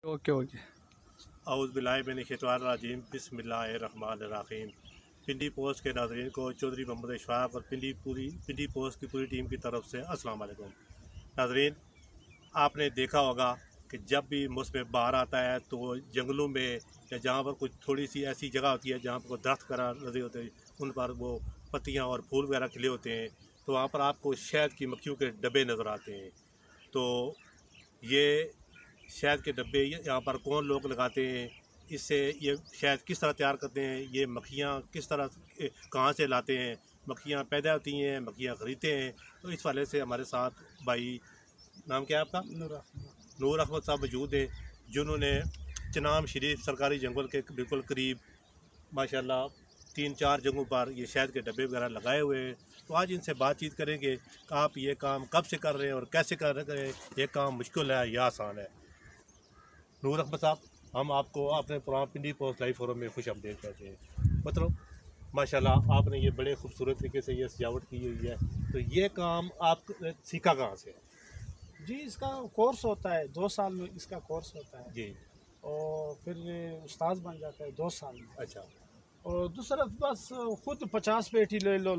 Okay okay. औज़ुबिल्लाहिमिनश्शैतानिर्रजीम बिस्मिल्लाहिर्रहमानिर्रहीम। पिंडी post के नाज़रीन को चौधरी मोहम्मद इशफाक और पिंडी पोस्ट की पूरी टीम की तरफ से अस्सलाम वालेकुम। नाज़रीन, आपने देखा होगा कि जब भी मौसम बहार आता है तो जंगलों में या जहाँ पर कुछ थोड़ी सी ऐसी जगह होती है जहाँ पर कोई दरख्त वगैरह लगे होते हैं, उन पर वो पत्तियाँ और फूल वगैरह खिले होते हैं, तो वहाँ पर आपको शहद की मक्खियों के डब्बे नज़र आते हैं। तो ये शहद के डब्बे यहाँ पर कौन लोग लगाते हैं, इससे ये शहद किस तरह तैयार करते हैं, ये मक्खियाँ किस तरह कहाँ से लाते हैं, मक्खियाँ पैदा होती हैं, मक्खियाँ ख़रीदते हैं। तो इस वाले से हमारे साथ भाई, नाम क्या है आपका? नूर अहमद साहब मौजूद है, जिन्होंने चिनाब शरीफ सरकारी जंगल के बिल्कुल करीब माशाल्लाह 3-4 जगहों पर ये शहद के डब्बे वगैरह लगाए हुए हैं। तो आज इनसे बातचीत करेंगे कि आप ये काम कब से कर रहे हैं और कैसे कर रहे हैं, ये काम मुश्किल है या आसान है। नूर अहमद साहब, हम आपको अपने पुराना पिंडी पोस्ट लाइव फोरम में खुश आमदीद कहते हैं। मतलब माशाल्लाह आपने ये बड़े खूबसूरत तरीके से ये सजावट की हुई है, तो ये काम आप सीखा कहाँ से? जी, इसका कोर्स होता है 2 साल में, इसका कोर्स होता है जी। और फिर उस्ताद बन जाता है 2 साल में। अच्छा। और दूसरा बस खुद 50 पेटी ले लो,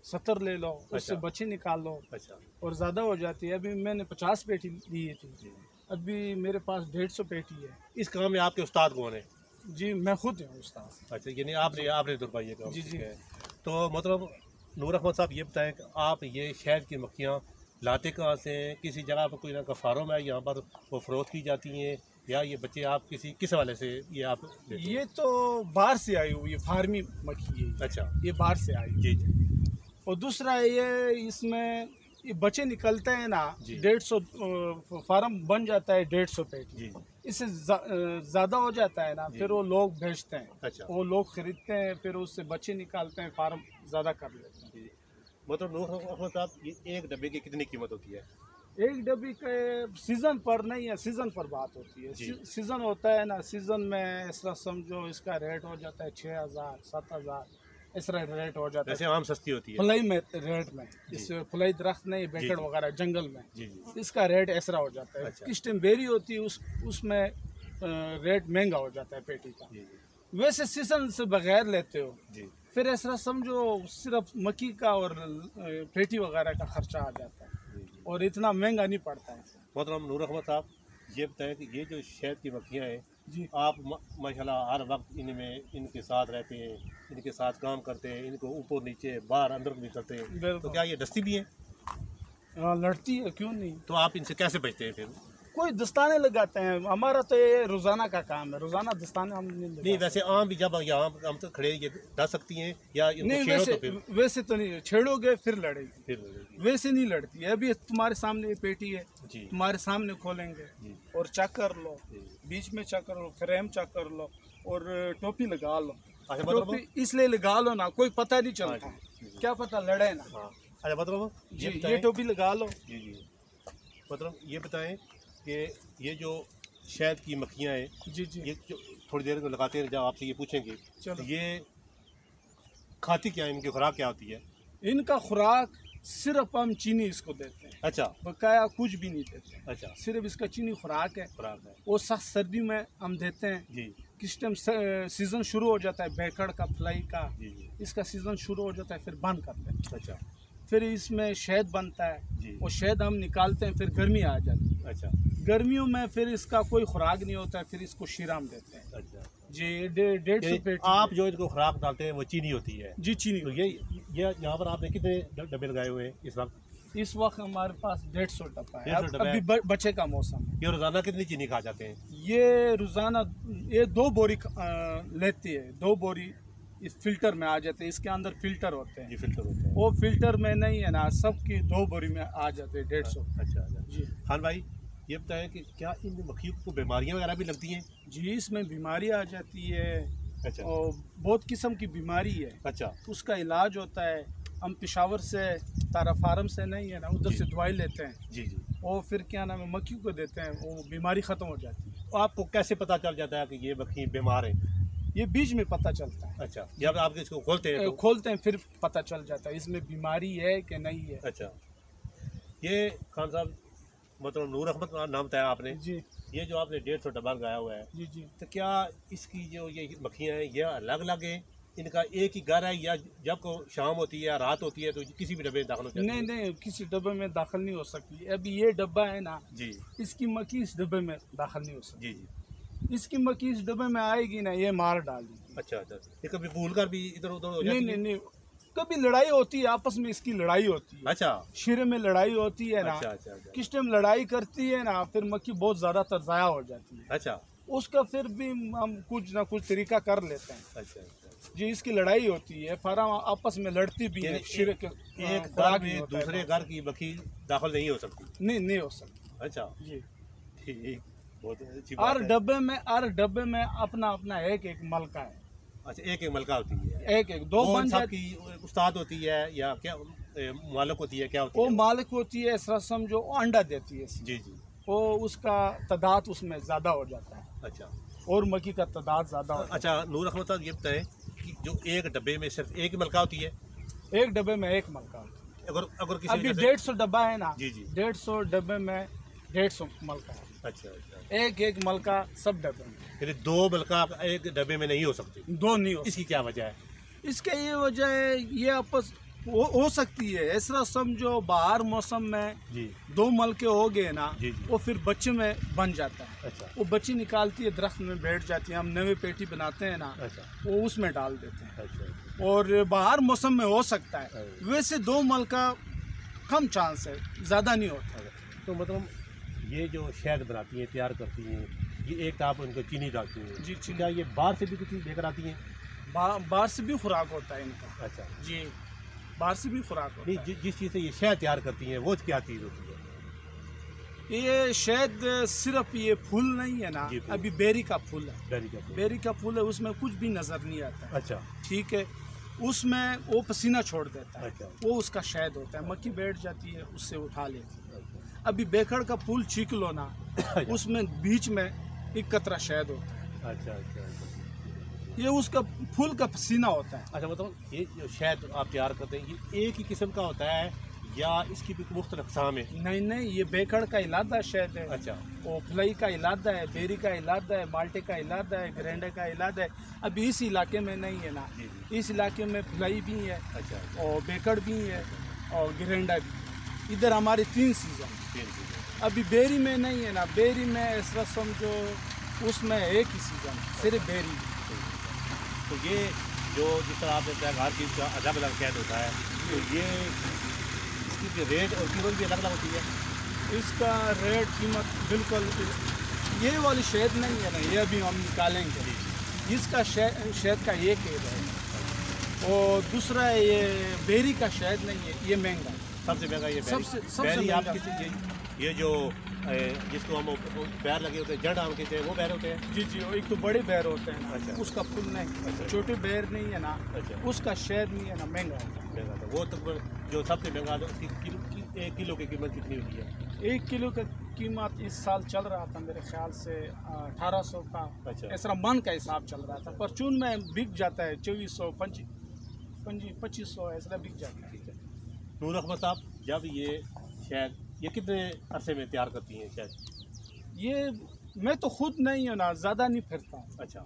70 ले लो, उससे अच्छा। बच्चे निकाल लो। अच्छा। और ज़्यादा हो जाती है। अभी मैंने 50 पेटी ली थी, अभी मेरे पास 150 पेटी है। इस काम में आपके उस्ताद कौन है? जी, मैं खुद हूँ उस्ताद। अच्छा, यानी आपने दुरबाई ये काम जी जी। तो मतलब नूर अहमद साहब, ये बताएं कि आप ये शहद की मक्खियाँ लाते कहाँ से हैं? किसी जगह पर कोई ना का फार्म है, यहाँ पर वो फ़रोख्त की जाती हैं, या ये बच्चे आप किस वाले से ये आप लेते हैं? ये तो बाहर से आई हुई, ये फार्मी मक्खी है। अच्छा। ये बाहर से आई। जी जी। और दूसरा ये इसमें ये बच्चे निकलते हैं ना, जी। 150 फार्म बन जाता है 150 पेटी। जी। इससे ज़्यादा हो जाता है ना, फिर वो लोग भेजते हैं। अच्छा। वो लोग खरीदते हैं, फिर उससे बच्चे निकालते हैं, फार्म ज़्यादा कर लेते हैं। जी। मतलब नूर अहमद साहब, ये एक डब्बे की कितनी कीमत होती है? एक डब्बी के सीज़न पर नहीं है, सीज़न पर बात होती है। सीज़न होता है ना, सीज़न में इस तरह समझो इसका रेट हो जाता है 6000 7000, इस तरह रेट हो जाता है। वैसे आम सस्ती होती है फुलाई में रेट में, इस फुलाई दरख्त नहीं, बेकड़ वगैरह जंगल में। जी जी। इसका रेट ऐसा हो जाता है। अच्छा। किस टाइम बेरी होती है उसमें रेट महंगा हो जाता है पेटी का। जी जी। वैसे सीजन से बगैर लेते हो जी। फिर ऐसा समझो सिर्फ मक्की का और पेटी वगैरह का खर्चा आ जाता है, और इतना महंगा नहीं पड़ता है। मतलब नूर अहमद साहब, ये बताएं कि ये जो शहद की मक्खियाँ हैं जी, आप माशाल्लाह हर वक्त इनके साथ रहते हैं, इनके साथ काम करते हैं, इनको ऊपर नीचे बाहर अंदर भी करते हैं, तो क्या ये दस्ती भी हैं? लड़ती है, क्यों नहीं। तो आप इनसे कैसे बचते हैं फिर? कोई दस्ताने लगाते हैं, हमारा तो ये रोजाना का काम है, रोजाना दस्ताने हम नहीं, वैसे आम भी जब यहाँ हम तो खड़े ये डाल सकती हैं या नहीं, वैसे तो नहीं छेड़ोगे फिर लड़ेगी, वैसे नहीं लड़ती है। अभी तुम्हारे सामने ये पेटी है, तुम्हारे सामने खोलेंगे और चेक कर लो, बीच में चेक कर लो, फ्रेम चेक कर लो और टोपी लगा लो। टोपी इसलिए लगा लो ना, कोई पता नहीं चलता, क्या पता लड़े ना। अच्छा, मतलब जी, ये टोपी लगा लो। जी जी। मतलब ये बताएं कि ये जो शहद की मक्खियाँ हैं, जी जी, ये जो थोड़ी देर में लगाते हैं, जब आपसे ये पूछेंगे चलो, ये खाती क्या है, इनकी खुराक क्या होती है? इनका खुराक सिर्फ हम चीनी इसको देते हैं। अच्छा। बकाया कुछ भी नहीं देते। अच्छा। सिर्फ इसका चीनी खुराक है। वो सख्त सर्दी में हम देते हैं। जी। किस टाइम सीजन शुरू हो जाता है बेकड़ का, फ्लाई का, जी। इसका सीजन शुरू हो जाता है, फिर बंद कर देते हैं। अच्छा। फिर इसमें शहद बनता है, जी। वो शहद हम निकालते हैं, फिर गर्मी आ जाती है। अच्छा। गर्मियों में फिर इसका कोई खुराक नहीं होता है, फिर इसको शीराम देते हैं। अच्छा जी, 150 पेटी। आप जो इनको खुराक डालते हैं वो चीनी होती है? जी, चीनी। तो ये यहाँ पर आपने कितने डब्बे लगाए हुए हैं इस वक्त? इस वक्त हमारे पास 150 डब्बा है। अभी बच्चे का मौसम है। ये रोजाना कितनी चीनी खा जाते हैं? ये रोजाना ये 2 बोरी लेती है। 2 बोरी इस फिल्टर में आ जाते हैं, इसके अंदर फिल्टर होते हैं। जी, फिल्टर होते हैं। वो फिल्टर में नहीं है ना, सबकी 2 बोरी में आ जाते हैं 150। अच्छा जी। खान भाई, ये बताएं कि क्या इन मक्खियों को बीमारियां वगैरह भी लगती हैं? जी, इसमें बीमारी आ जाती है। अच्छा। और बहुत किस्म की बीमारी है। अच्छा। उसका इलाज होता है, हम पेशावर से, तारा फार्म से नहीं है ना, उधर से दवाई लेते हैं। जी जी। और फिर क्या नाम है, मक्खी को देते हैं, वो बीमारी ख़त्म हो जाती है। तो आपको कैसे पता चल जाता है कि ये मक्खी बीमार है? ये बीज में पता चलता है। अच्छा, जब आप इसको खोलते हैं तो? खोलते हैं फिर पता चल जाता है इसमें बीमारी है कि नहीं है। अच्छा। ये खान साहब, मतलब नूर अहमद का नाम बताया आपने जी। ये जो आपने 150 डब्बा लगाया हुआ है, जी जी। तो क्या इसकी जो ये मक्खियाँ हैं ये अलग अलग है, इनका एक ही घर है, या जब को शाम होती है या रात होती है तो किसी भी डब्बे में दाखिल हो जाती है? नहीं नहीं, किसी डब्बे में दाखिल नहीं हो सकती। अभी ये डब्बा है ना जी इसकी मक्खी इस डब्बे में दाखिल नहीं हो सकती। जी जी। इसकी मक्खी इस डब्बे में आएगी ना, ये मार डालेगी। अच्छा अच्छा, ये कभी भूल कर भी इधर उधर हो नहीं जाती नहीं है? नहीं, कभी लड़ाई होती है आपस में, इसकी लड़ाई होती है। अच्छा शिरे में लड़ाई होती है ना, अच्छा अच्छा अच्छा किस टाइम लड़ाई करती है ना, फिर मक्खी बहुत ज़्यादातर ज़ाया हो जाती है। अच्छा उसका फिर भी हम कुछ ना कुछ तरीका कर लेते हैं। अच्छा अच्छा। जी, इसकी लड़ाई होती है, फार्म आपस में लड़ती भी है। यानी शिरे के एक घर खुराक में नहीं होता है। दूसरे घर की मक्खी दाखिल नहीं हो सकती? नहीं हो सकती। अच्छा जी। ठीक, बहुत अच्छी हर बात है। डब्बे में अपना अपना एक एक मलका है। अच्छा, एक एक मलका होती है? एक एक दो कौन बन साहब जाती। की उस्ताद होती है या क्या मालिक होती है, क्या होती वो है? मालिक होती है, इस रस्म जो अंडा देती है, जी जी। वो उसका तादाद उसमें ज़्यादा हो जाता है अच्छा और मक्खी का तादाद ज़्यादा हो अच्छा, नूर अहमद साहब ये बताएं कि जो एक डब्बे में सिर्फ एक ही मलका होती है? जाता है। एक डब्बे में एक मलका होता है। अगर अगर किसी अभी वजह से- 150 डब्बा है ना, जी जी। 150 डब्बे में 150 मलका है। अच्छा अच्छा, एक एक मलका सब डब्बे में, यानी दो मलका एक डब्बे में नहीं हो सकती? दो नहीं हो। इसकी क्या वजह है? इसका ये वजह है, ये आपस हो सकती है। ऐसा समझो बाहर मौसम में जी दो मलके हो गए ना, जी जी। वो फिर बच्चे में बन जाता है। अच्छा वो बच्ची निकालती है, दरख्त में बैठ जाती है, हम नवे पेटी बनाते हैं ना, अच्छा वो उसमें डाल देते हैं। अच्छा और बाहर मौसम में हो सकता है, अच्छा। वैसे दो मलका कम चांस है, ज़्यादा नहीं होता है। तो मतलब ये जो शहद बनाती हैं, तैयार करती हैं, ये एक आप उनको चीनी डालती हैं जी, चीनी। क्या ये बाहर से भी कुछ चीज़ लेकर आती हैं? बाहर से भी खुराक होता है इनका। अच्छा, जी, बाहर से भी खुराक होता नहीं है। जिस चीज़ से ये शहद तैयार करती हैं वो क्या चीज़ होती है? ये शायद सिर्फ ये फूल नहीं है ना, जी, फूल। अभी बेरी का फूल है। बेरी का फूल। बेरी का फूल है, उसमें कुछ भी नज़र नहीं आता है। अच्छा ठीक है, उसमें वो पसीना छोड़ देता है, अच्छा वो उसका शहद होता है। मक्खी बैठ जाती है, उससे उठा लेती है। अच्छा अभी बेखड़ का फूल छीक लो ना, उसमें बीच में एक कतरा शहद होता है, अच्छा अच्छा अच्छा। ये उसका फूल का पसीना होता है। अच्छा, मतलब ये जो शहद आप तैयार करते हैं ये एक ही किस्म का होता है या इसकी भी मुख्तलिफ अक़साम है? नहीं नहीं, ये बेखड़ का इलादा शहद है, अच्छा वो फलई का इलादा है, बेरी का इलादा है, माल्टे का इलादा है, ग्रेंडे का इलादा है। अभी इस इलाके में नहीं है ना, जी जी। इस इलाके में फलई भी है अच्छा और बेकड़ भी है और ग्रेंडा भी। इधर हमारे 3 सीज़न। तीन चीज़ें। अभी बेरी में नहीं है ना, बेरी में इस रस्म जो उसमें एक ही सीज़न, सिर्फ बेरी। तो ये जो जिस तरह आपने बताया हर चीज़ का अलग अलग शहद होता है, तो ये इसकी रेट और कीमत भी अलग अलग होती है? इसका रेट कीमत बिल्कुल, ये वाली शहद नहीं है ना, ये अभी हम निकालेंगे। इसका शहद का एक रेट है और दूसरा है ये बेरी का शहद नहीं है, ये महंगा है। सबसे महंगा ये बेरी। सबसे बेरी आप महंगा। ये जो जिसको हम पैर लगे होते हैं जड़ आम कहते हैं, वो पैर होते हैं? जी जी, एक तो बड़े बैर होते हैं ना, अच्छा। उसका फूल नहीं। अच्छा। छोटे बैर नहीं है ना, अच्छा। उसका शहद नहीं है ना, महंगा होता है। महंगा था वो, तो जो सबसे महंगा था उसकी एक किलो की कीमत कितनी होती है? 1 किलो का कीमत इस साल चल रहा था मेरे ख्याल से 1800 का। अच्छा। ऐसा मन का हिसाब चल रहा था, परचून में बिक जाता है 2400, 2500 ऐसा बिक जाता है। ठीक है। नूर अहमद साहब, जब ये शहद ये कितने अरसे में तैयार करती हैं शहद? ये मैं तो खुद नहीं हूँ ना, ज़्यादा नहीं फिरता हूँ। अच्छा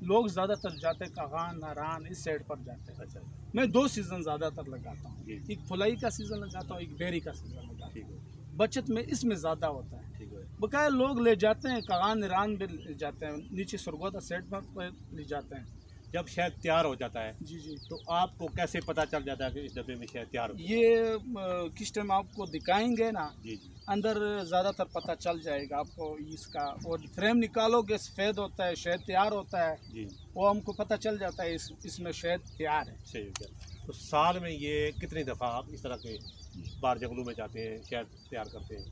लोग ज़्यादातर जाते हैं कागान, नारान, इस साइड पर जाते हैं। अच्छा, मैं 2 सीज़न ज़्यादातर लगाता हूँ, जी। एक फुलाई का सीज़न लगाता हूँ, एक बेरी का सीज़न लगाता ठीक हूँ। है बचत में इसमें ज़्यादा होता है। ठीक है। बकाया लोग ले जाते हैं, कागान नारान भी ले जाते हैं, नीचे सरगोदा सेट पर ले जाते हैं। जब शहद तैयार हो जाता है जी जी, तो आपको कैसे पता चल जाता है कि इस डब्बे में शहद तैयार हो गया? ये किस टाइम आपको दिखाएंगे ना, जी जी। अंदर ज़्यादातर पता चल जाएगा आपको इसका। और फ्रेम निकालोगे, सफ़ेद होता है, शहद तैयार होता है, जी, वो हमको पता चल जाता है इसमें शहद तैयार है। सही हो गया। तो साल में ये कितनी दफ़ा आप इस तरह के बाहर जंगलों में जाते हैं, शहद तैयार करते हैं?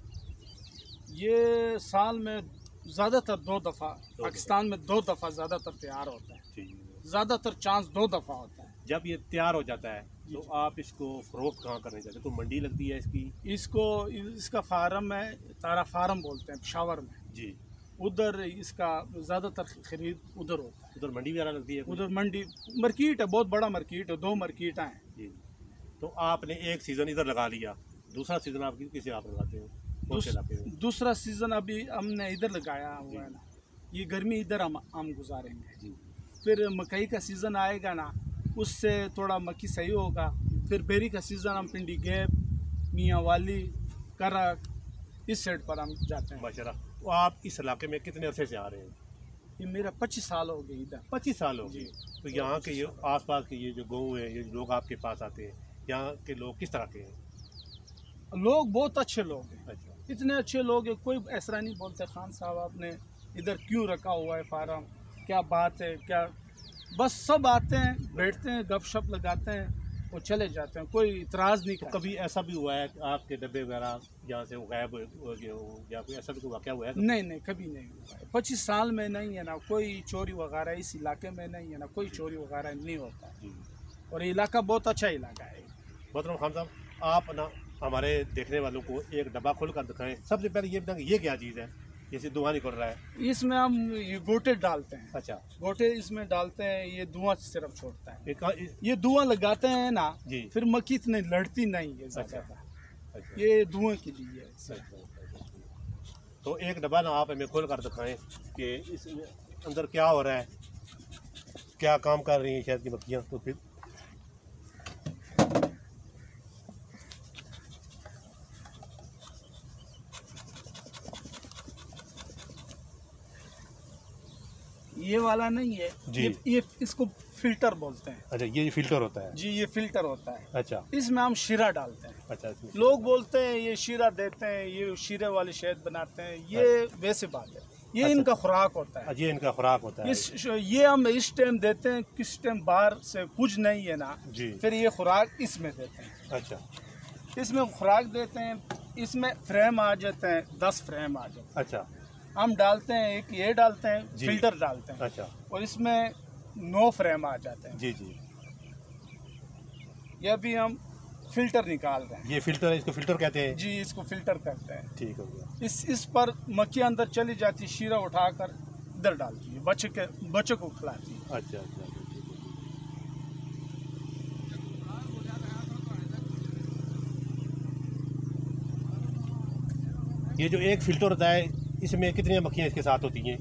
ये साल में ज़्यादातर 2 दफ़ा, दफा। पाकिस्तान में 2 दफ़ा ज़्यादातर तैयार होता है। ठीक है। ज़्यादातर चांस 2 दफ़ा होता है। जब ये तैयार हो जाता है जी, तो जी। आप इसको फ़रोख्त कहाँ करने जाते हैं? तो मंडी लगती है इसकी? इसका फार्म है, तारा फार्म बोलते हैं पेशावर में, जी। उधर इसका ज़्यादातर खरीद उधर होता है। उधर मंडी वगैरह लगती है कोई? उधर मंडी मार्केट है, बहुत बड़ा मार्केट है, 2 मार्केट हैं। जी। तो आपने एक सीज़न इधर लगा लिया, दूसरा सीज़न आप किसे आप लगाते हो? दूसरा सीज़न अभी हमने इधर लगाया हुआ है ना, ये गर्मी इधर हम गुजारेंगे। फिर मकई का सीज़न आएगा ना, उससे थोड़ा मक्की सही होगा। फिर बेरी का सीज़न हम पिंडी गैप, मियाँ वाली, करक, इस साइड पर हम जाते हैं। माशाल्लाह। तो आप इस इलाके में कितने अरसे से आ रहे हैं? ये मेरा 25 साल हो गए इधर। 25 साल हो गए। तो यहाँ के ये आसपास के ये जो गाँव है, ये लोग आपके पास आते हैं, यहाँ के लोग किस तरह के हैं? लोग बहुत अच्छे लोग हैं। अच्छा। इतने अच्छे लोग हैं, कोई ऐसा नहीं बोलते खान साहब आपने इधर क्यों रखा हुआ है फार्म, क्या बात है क्या। बस सब आते हैं, बैठते हैं, गपशप लगाते हैं और चले जाते हैं, कोई इतराज़ नहीं। तो कभी ऐसा भी हुआ है कि आपके डब्बे वगैरह यहाँ से गायब हो गए हो, या कोई ऐसा भी कोई वाक़या हुआ है? नहीं, कभी नहीं हुआ है। 25 साल में नहीं है ना कोई चोरी वगैरह, इस इलाके में नहीं है ना कोई चोरी वगैरह नहीं होता है। और ये इलाका बहुत अच्छा इलाका है। मोहतरम खान साहब, आप ना हमारे देखने वालों को एक डब्बा खोल कर दिखाएं। सबसे पहले ये बताएं ये क्या चीज़ है, जैसे धुआं निकल रहा है? इसमें हम ये गोटे डालते हैं। अच्छा। गोटे इसमें डालते हैं, ये धुआं सिर्फ छोड़ता है। ये ये धुआं लगाते हैं ना जी, फिर मक्खी इतनी लड़ती नहीं है ज़्यादा। अच्छा। ये धुआं के लिए है। अच्छा। तो एक डब्बा ना आप हमें खोल कर दिखाएं कि इसमें अंदर क्या हो रहा है, क्या काम कर रही हैं शहद की मक्खियाँ। तो फिर ये वाला नहीं है जी। ये इसको फिल्टर बोलते हैं। अच्छा, ये फिल्टर होता है? जी, ये फिल्टर होता है। अच्छा। इसमें हम शीरा डालते हैं। अच्छा। लोग बोलते हैं ये शीरा देते हैं, ये शीरे वाली शहद बनाते हैं, ये वैसे बात है। ये अच्छा। इनका खुराक होता है। ये इनका खुराक होता है। ये हम इस टाइम देते हैं, किस टाइम बाहर से कुछ नहीं है ना जी, फिर ये खुराक इसमें देते हैं। अच्छा। इसमें खुराक देते हैं, इसमें फ्रेम आ जाते हैं, 10 फ्रेम आ जाते हैं। अच्छा। हम डालते हैं, एक ये डालते हैं, जी। फिल्टर डालते हैं। अच्छा। और इसमें 9 फ्रेम आ जाते हैं। जी जी। ये भी हम फिल्टर निकाल रहे हैं। ये फिल्टर है, इसको फिल्टर कहते हैं? जी, इसको फिल्टर करते हैं। ठीक हो गया। इस पर मक्खी अंदर चली जाती, शीरा उठाकर इधर डालती है, बच्चे को खिलाती है। अच्छा अच्छा। ये जो एक फिल्टर होता है, इसमें कितनी मक्खियाँ इसके साथ होती हैं?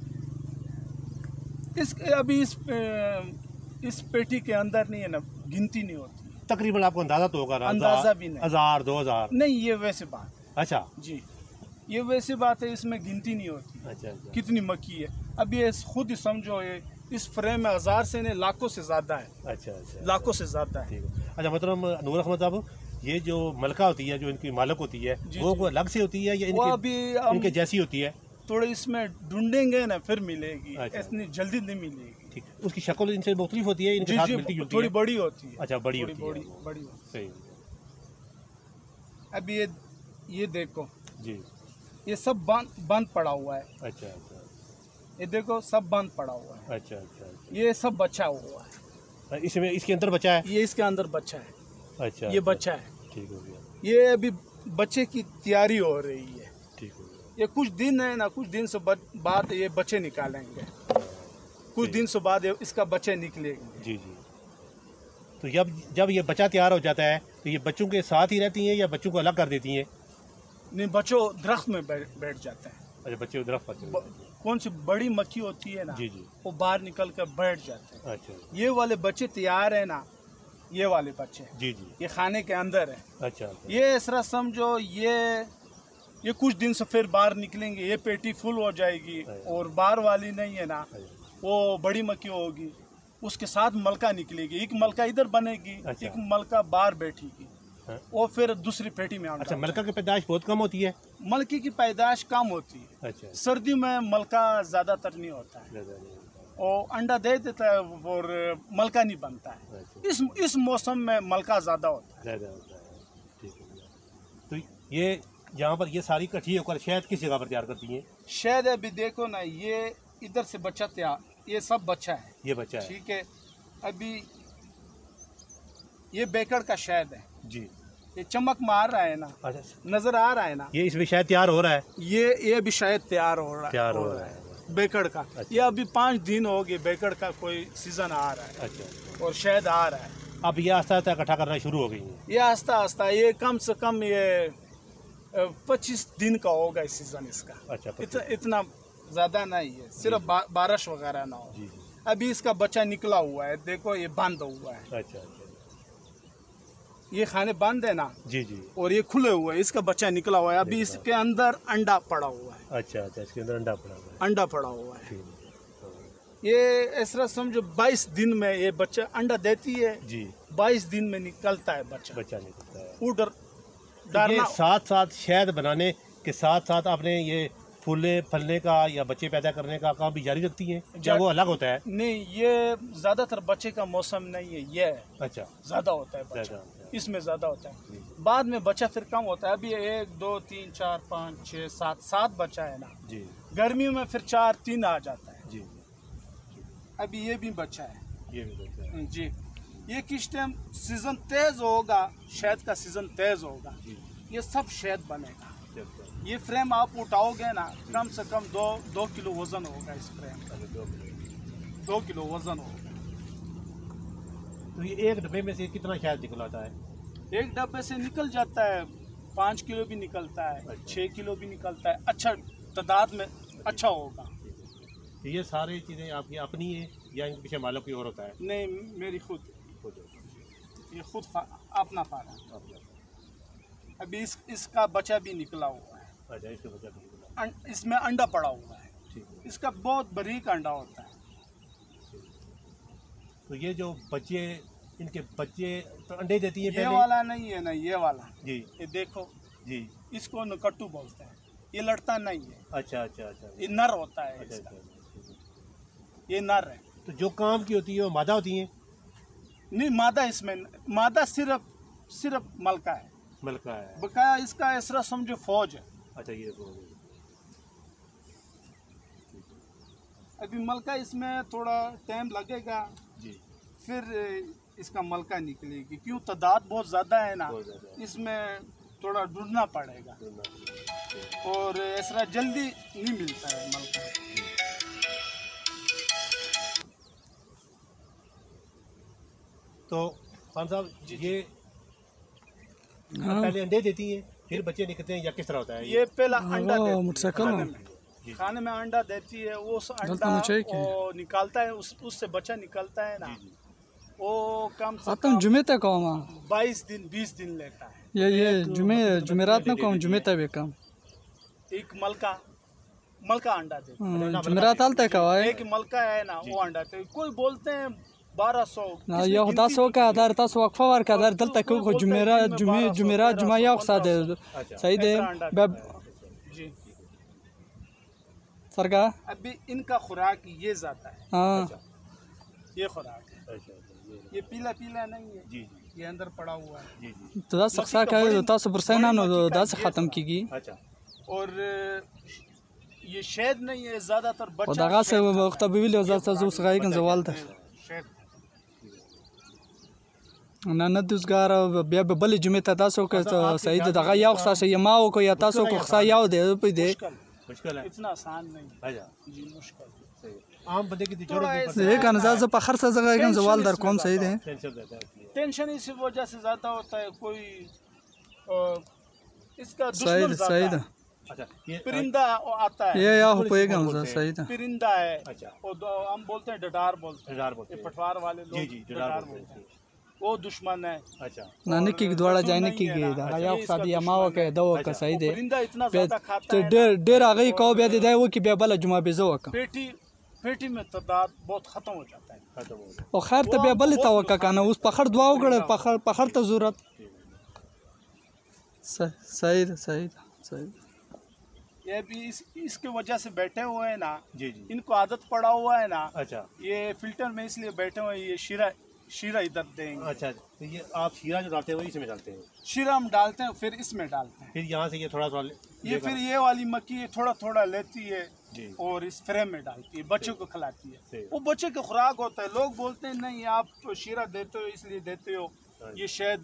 अभी इस पेटी के अंदर नहीं है ना, गिनती नहीं होती। तकरीबन आपको अंदाजा तो होगा ना? अंदाजा भी नहीं। 1000 2000? नहीं, ये वैसे बात है। अच्छा जी, ये वैसी बात है, इसमें गिनती नहीं होती। अच्छा अच्छा। कितनी मक्खी है अब ये खुद ही समझो, ये इस फ्रेम में 1000 से नहीं लाखों से ज्यादा है। अच्छा अच्छा। लाखों से ज्यादा है। ठीक है। अच्छा, मतलब नूर अहमद साहब, ये जो मलका होती है, जो इनकी मालक होती है, वो कोई अलग से होती है या इनके जैसी होती है? थोड़े इसमें ढूंढेंगे ना फिर मिलेगी। अच्छा। इतनी जल्दी नहीं मिलेगी। ठीक। उसकी शक्ल इनसे मुख्तलिफ होती है? इनके साथ मिलती जुलती थोड़ी है? बड़ी होती है। अच्छा, बड़ी होती है। बड़ी होती है। सही। अब ये देखो जी, ये सब बंद पड़ा हुआ है। अच्छा अच्छा। ये देखो सब बंद पड़ा हुआ है। अच्छा अच्छा। ये सब बचा हुआ है। इसमें इसके अंदर बचा है? ये इसके अंदर बच्चा है। अच्छा। ये बच्चा है। ठीक हो गया। ये अभी बच्चे की तैयारी हो रही है। ठीक हो गया। ये कुछ दिन है ना, कुछ दिन से बाद ये बच्चे निकालेंगे। कुछ दिन से बाद इसका बच्चे निकलेंगे। जी जी। तो जब ये बच्चा तैयार हो जाता है तो ये बच्चों के साथ ही रहती हैं या बच्चों को अलग कर देती हैं? नहीं, बच्चों दरख्त में बैठ जाते हैं। अच्छा, बच्चे दरख्त पर? कौन सी बड़ी मक्खी होती है ना, जी जी, वो बाहर निकल कर बैठ जाते हैं। अच्छा। ये वाले बच्चे तैयार है ना, ये वाले बच्चे जी जी, ये खाने के अंदर है। अच्छा। ये इस तरह समझो, ये कुछ दिन से फिर बाहर निकलेंगे, ये पेटी फुल हो जाएगी। और बाहर वाली नहीं है ना, वो बड़ी मक्खी होगी, उसके साथ मलका निकलेगी। एक मलका इधर बनेगी, अच्छा। एक मलका बाहर बैठेगी। हाँ। वो फिर दूसरी पेटी में अच्छा, मलका की पैदाइश बहुत कम होती है? मलके की पैदाइश कम होती है। अच्छा। सर्दी में मलका ज्यादातर नहीं होता है, और अंडा दे देता है और मलका नहीं बनता है। अच्छा। इस मौसम में मलका ज्यादा होता है। ज़्यादा होता है। ठीक है। तो ये यहाँ पर ये सारी इकट्ठी होकर शहद किस जगह पर तैयार करती हैं? शहद अभी देखो ना, ये इधर से बच्चा तैयार, ये सब बच्चा है। ये बच्चा है? ठीक है। अभी ये बेकड़ का शहद है जी। ये चमक मार रहा है ना, अच्छा, नजर आ रहा है ना, ये इसमें शायद तैयार हो रहा है? ये भी शायद तैयार हो रहा है बेकड़ का। अच्छा। ये अभी 5 दिन हो गए, बेकड़ का कोई सीजन आ रहा है। अच्छा। और शहद आ रहा है। अब ये आस्ता आस्ता इकट्ठा करना शुरू हो गई है? ये आस्ता आस्ता, ये कम से कम ये 25 दिन का होगा इस सीजन इसका। अच्छा, इतना ज़्यादा नहीं है, सिर्फ बारिश वगैरह ना हो। अभी इसका बच्चा निकला हुआ है, देखो ये बंद हुआ है। अच्छा, ये खाने बंद है ना जी, और ये खुले हुए, इसका बच्चा निकला हुआ है। अभी इसके अंदर अंडा पड़ा हुआ है। अच्छा, इसके अंदर अंडा पड़ा हुआ है। अंडा पड़ा हुआ है। ये ऐसा समझो 22 दिन में ये बच्चा अंडा देती है जी। 22 दिन में निकलता है बच्चा निकलता है। उधर डालना साथ साथ शहद बनाने के साथ साथ आपने ये फूले फलने का या बच्चे पैदा करने का काम भी जारी रखती है या वो अलग होता है? नहीं, ये ज्यादातर बच्चे का मौसम नहीं है, ये अच्छा ज्यादा होता है बच्चा, इसमें ज्यादा होता है। बाद में बच्चा फिर कम होता है। अभी 1 2 3 4 5 6 7 बच्चा है ना जी। गर्मियों में फिर 4 3 आ जाता है जी। अभी ये भी बच्चा है, ये भी बच्चा है जी। ये किस टाइम सीजन तेज होगा, शहद का सीजन तेज होगा, ये सब शहद बनेगा। ये फ्रेम आप उठाओगे ना, कम से कम 2 किलो वजन होगा इस फ्रेम का। 2 किलो वजन होगा। तो ये एक डब्बे में से कितना शहद निकलता है? एक डब्बे से निकल जाता है 5 किलो भी निकलता है, 6 किलो भी निकलता है। अच्छा तादाद में अच्छा होगा। ये सारी चीज़ें आपकी अपनी है या इनके पीछे मालिक कोई और होता है? नहीं, मेरी खुद ये खुद अपना फार्म। अभी इसका बच्चा भी निकला हुआ है। अच्छा, इसका बच्चा भी निकला। इसमें अंडा पड़ा हुआ है। इसका बहुत बारीक अंडा होता है। तो ये जो बच्चे, इनके बच्चे तो अंडे देती है? ये वाला नहीं है ना, ये वाला जी। ये देखो जी, इसको नकट्टू बोलते हैं। ये लड़ता नहीं है। अच्छा, ये नर होता है। अच्छा, ये नर है। तो जो काम की होती है वो मादा होती है? नहीं, मादा इसमें, मादा सिर्फ मलका है। बकाया इसका ऐसा समझो फौज है। अच्छा, ये फौज है। अभी मलका इसमें थोड़ा टाइम लगेगा जी, फिर इसका मलका निकलेगी। क्यों तादाद बहुत ज़्यादा है ना, इसमें थोड़ा ढूंढना पड़ेगा और ऐसा जल्दी नहीं मिलता है मलका। तो खान साहब, ये पहले अंडे देती है फिर बच्चे निकलते हैं या किस तरह होता है? ये पहला अंडा खाने में अंडा देती है। वो अंडा वो निकालता है, उससे बच्चा निकलता है ना, वो कम से कम जुमे तक 22 दिन 20 दिन लेता है। ये जुमेरात में कौन जुमे तक कम एक मलका अंडा देता है। जुमेरात आलता है एक मलका है ना, वो अंडा देता है। कोई बोलते हैं 1200 या दासो का आधार तास वक्फा वार का आधार दलता को जुमेरात जुमा या साद सही दे जी सरका। अभी इनका खुराक ये जाता है। हाँ, ये खुराक है। ये पीला नहीं है जी, ये अंदर पड़ा हुआ है जी। तो दास सक्सा का तास परसेना नो दास खत्म कीगी। अच्छा, और ये शहद नहीं है, ज्यादातर बच्चा और दगा से वक्त भी ले जाता जो सगाई का सवाल था ना न दुसगार बे बल जुमे तासो के सही दगा या खसा से यमाओ को या तासो को खसा याओ दे पे दे। मुश्किल है, इतना आसान नहीं है जी, मुश्किल सही। आम बंदे की जरूरत नहीं है एक अंदाज से पखर से जगह का सवाल दर कौन सही दे। टेंशन इसी वजह से ज्यादा होता है। कोई इसका सही सही। अच्छा, परिंदा आता है, ये या हो पाएगा सही था। परिंदा है। अच्छा, और हम बोलते हैं डडार बोलते हैं, पटवार वाले लोग जी डडार बोलते हैं, वो दुश्मन है। अच्छा, नानी की द्वारा जाने की गे या शादी मावा के दो का सही दे। परिंदा इतना ज्यादा खाता है, डेर आ गई को बे दे वो की बे बला जुमा बेजो का पेटी में तादाद बहुत खत्म हो जाता है। और खैर तो बे बल तवक्का काना उस पखड़ दुआओ गड़े पखड़ तो जरूरत सही। ये भी इसके वजह से बैठे हुए हैं ना जी। इनको आदत पड़ा हुआ है ना। अच्छा, ये फिल्टर में इसलिए बैठे हुए हैं। ये शीरा इधर देंगे। अच्छा, तो ये आप शीरा जो डालते हैं वो इसमें डालते हैं? शीरा हम डालते हैं, फिर इसमें डालते हैं। फिर यहाँ से ये थोड़ा ये फिर ये वाली मक्की थोड़ा लेती है जी, और इस फ्रेम में डालती है, बच्चों को खिलाती है। वो बच्चे का खुराक होता है। लोग बोलते हैं नहीं आप शीरा देते हो इसलिए देते हो, ये शायद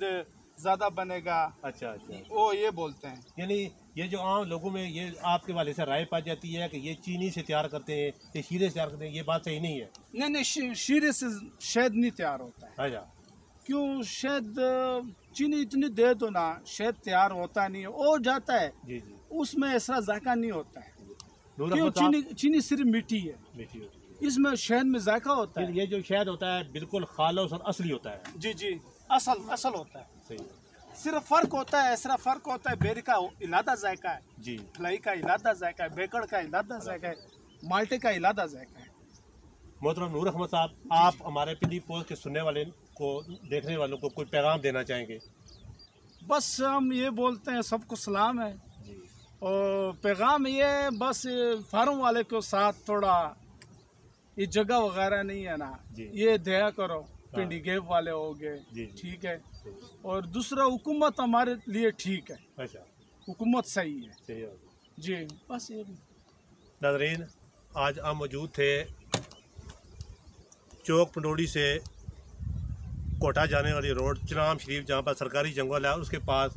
ज्यादा बनेगा। अच्छा, वो ये बोलते हैं। यानी ये जो आम लोगों में ये आपके वाले से राय पाई जाती है कि ये चीनी से तैयार करते हैं, ये शीरे से तैयार करते हैं, ये बात सही नहीं है? नहीं, शीरे से शहद नहीं तैयार होता है। अच्छा, क्यों? शहद चीनी इतनी दे दो ना, शहद तैयार होता नहीं है, और जाता है जी जी। उसमें ऐसा जायका नहीं होता है। नूर क्यों? अहमद साहब, चीनी सिर्फ मीठी है, मीठी होती है। इसमें शहद में जायका होता फिर है। ये जो शहद होता है बिल्कुल खालिस और असली होता है। जी जी, असल होता है। सही है। सिर्फ फर्क होता है, ऐसा फर्क होता है, बेरी का इलादा जायका है, जी। फ्लाई का इलादा जायका है, बेकड़ का इलादा जायका है, माल्टे का इलादा जायका है। मोहतरम नूर अहमद साहब, आप हमारे पिंडी पोस्ट के सुनने वाले को, देखने वालों को कोई पैगाम देना चाहेंगे? बस हम ये बोलते हैं, सबको सलाम है, जी। और पैगाम ये बस फार्म वाले के साथ थोड़ा ये जगह वगैरह नहीं है ना, ये दया करो, पिंडी गेप वाले हो गए, ठीक है। और दूसरा, हुकूमत हमारे लिए ठीक है। अच्छा, हुकूमत सही है। सही है जी, बस ये। नाज़रीन, आज हम मौजूद थे चौक पंडोड़ी से कोटा जाने वाली रोड चिनाम शरीफ, जहाँ पर सरकारी जंगल है, उसके पास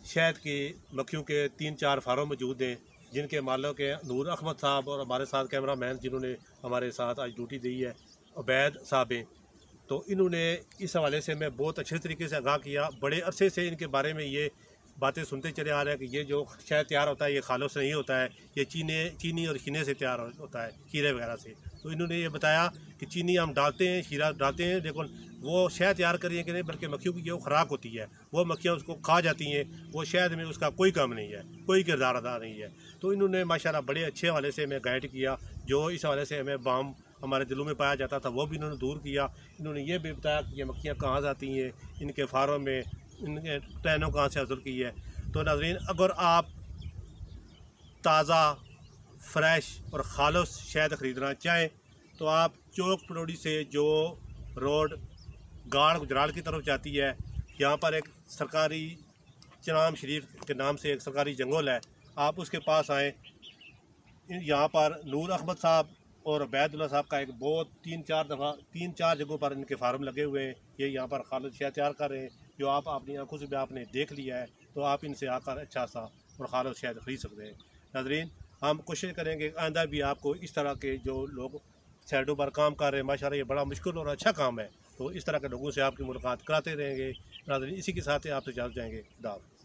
शहद की मक्खियों के 3-4 फार्म मौजूद हैं, जिनके मालिक हैं नूर अहमद साहब और हमारे साथ कैमरामैन जिन्होंने हमारे साथ आज ड्यूटी दी है, उबैद साहब हैं। तो इन्होंने इस हवाले से मैं बहुत अच्छे तरीके से आगाह किया। बड़े अरसे से इनके बारे में ये बातें सुनते चले आ रहे हैं कि ये जो शहद तैयार होता है ये खालों से नहीं होता है, ये चीनी और शीने से तैयार होता है, शीरे वगैरह से। तो इन्होंने ये बताया कि चीनी हम डालते हैं, शीरा डालते हैं, लेकिन वो शहद तैयार करिए कि नहीं, बल्कि मक्खियों की जो खुराक होती है वो मक्खियाँ उसको खा जाती हैं, वो शहद में उसका कोई काम नहीं है, कोई किरदार अदा नहीं है। तो इन्होंने माशाल्लाह बड़े अच्छे हवाले से हमें गाइड किया, जो इस हवाले से हमें बाम हमारे दिलों में पाया जाता था वो भी इन्होंने दूर किया। इन्होंने ये भी बताया कि ये मक्खियाँ कहाँ से आती हैं, इनके फार्म में इनके टैनों कहाँ से हासिल की है। तो नाज़रीन, अगर आप ताज़ा, फ्रेश और खालिस शहद ख़रीदना चाहें तो आप चौक पंडोड़ी से जो रोड गाड़ गुजराल की तरफ जाती है, यहाँ पर एक सरकारी चिनाम शरीफ के नाम से एक सरकारी जंगल है, आप उसके पास आएँ। यहाँ पर नूर अहमद साहब और उबैदुल्लाह साहब का एक बहुत 3-4 जगहों पर इनके फार्म लगे हुए हैं। ये यहाँ पर खालिस शहद तैयार कर रहे हैं, जो आप अपनी आंखों से भी आपने देख लिया है। तो आप इनसे आकर अच्छा सा और खालिस शहद खरीद सकते हैं। नाज़रीन, हम कोशिश करेंगे आइंदा भी आपको इस तरह के जो लोग साइडों पर काम कर रहे हैं, माशाल्लाह ये बड़ा मुश्किल और अच्छा काम है, तो इस तरह के लोगों से आपकी मुलाकात कराते रहेंगे। नाज़रीन, इसी के साथ ही आपसे इजाज़त जाएंगे। खुदा हाफ़िज़।